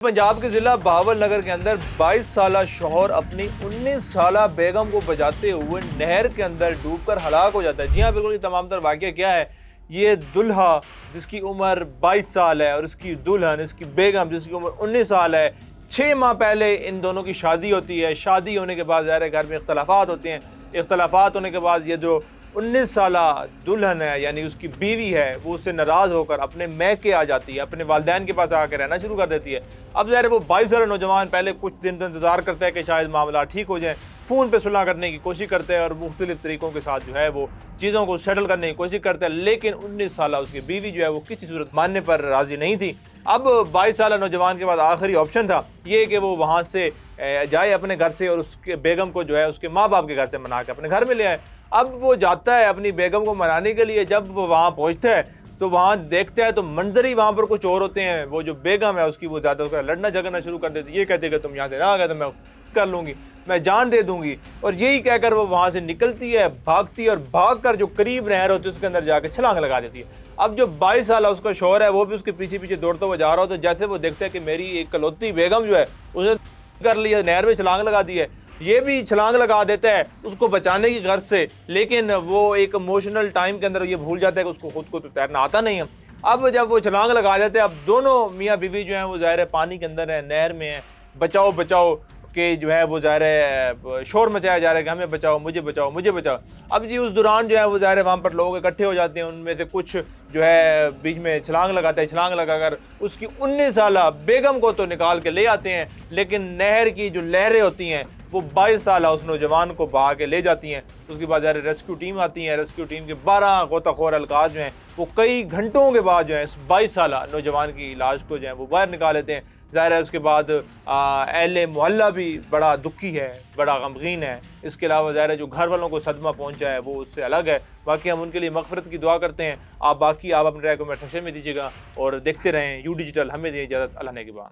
पंजाब के जिला बहावल नगर के अंदर 22 साला शौहर अपनी 19 साला बेगम को बचाते हुए नहर के अंदर डूबकर हलाक हो जाता है। जी हाँ, बिल्कुल। ये तमाम तर वाक़या क्या है, ये दुल्हा जिसकी उम्र 22 साल है और इसकी दुल्हन इसकी बेगम जिसकी उम्र 19 साल है। 6 माह पहले इन दोनों की शादी होती है। शादी होने के बाद ज़ाहिर है घर में इख्तलाफात होते हैं। इख्तलाफात होने के बाद ये जो 19 साला दुल्हन है यानी उसकी बीवी है, वो उससे नाराज़ होकर अपने मैके आ जाती है, अपने वालिदैन के पास आकर रहना शुरू कर देती है। अब ज़ाहिर है वो 22 साला नौजवान पहले कुछ दिन तो इंतज़ार करता है कि शायद मामला ठीक हो जाए, फ़ोन पे सुलह करने की कोशिश करते हैं और मुख्तलिफ़ तरीक़ों के साथ जो है वो चीज़ों को सेटल करने की कोशिश करता है। लेकिन 19 साला उसकी बीवी जो है वो किसी सूरत मानने पर राज़ी नहीं थी। अब 22 साला नौजवान के पास आखिरी ऑप्शन था ये कि वो वहाँ से जाए अपने घर से और उसके बेगम को जो है उसके माँ बाप के घर से मना के अपने घर में ले आए। अब वो जाता है अपनी बेगम को मनाने के लिए। जब वो वहाँ पहुँचता है तो वहाँ देखता है तो मंजर ही वहाँ पर कुछ और होते हैं। वो जो बेगम है उसकी वो ज़्यादा उसका लड़ना झगड़ना शुरू कर देती है। ये कहते कि तुम यहाँ से ना आ गए तो मैं कर लूँगी, मैं जान दे दूँगी। और यही कहकर वो वहाँ से निकलती है, भागती है और भाग कर जो करीब नहर होती है उसके अंदर जाकर छलांग लगा देती है। अब जो 22 साल उसका शौहर है वो भी उसके पीछे पीछे दौड़ता हुआ जा रहा हो, तो जैसे वो देखता है कि मेरी एक कलौती बेगम जो है उसने कर लिया, नहर में छलांग लगा दी है, ये भी छलांग लगा देता है उसको बचाने की गर्ज से। लेकिन वो एक इमोशनल टाइम के अंदर ये भूल जाता है कि उसको खुद को तो तैरना आता नहीं है। अब जब वो छलांग लगा देते हैं, अब दोनों मियाँ बीवी जो हैं वो ज़ाहिर है पानी के अंदर है, नहर में है। बचाओ बचाओ के जो है वो ज़ाहिर है शोर मचाया जा रहा है कि हमें बचाओ, मुझे बचाओ, मुझे बचाओ। अब जी उस दौरान जो है वो ज़ाहिर है वहाँ पर लोग इकट्ठे हो जाते हैं। उनमें से कुछ जो है बीच में छलांग लगाते हैं, छलांग लगाकर उसकी 19 साला बेगम को तो निकाल के ले आते हैं। लेकिन नहर की जो लहरें होती हैं वो 22 साला उस नौजवान को बहा के ले जाती हैं। उसके बाद ज़ाहिर रेस्क्यू टीम आती है। रेस्क्यू टीम के 12 गोताखोर अलकाज जो हैं वो कई घंटों के बाद जो है इस 22 साला नौजवान की लाश को जो है वो बाहर निकाल लेते हैं। ज़ाहिर है उसके बाद अहले मोहल्ला भी बड़ा दुखी है, बड़ा गमगीन है। इसके अलावा ज़ाहिर है जो घर वालों को सदमा पहुंचा है वो उससे अलग है। बाकी हम उनके लिए मग़फ़िरत की दुआ करते हैं। आप अपनी राय कमेंट सेक्शन में दीजिएगा और देखते रहें यू डिजिटल। हमें दिए इजाज़त। अल्लाह ने के बाद।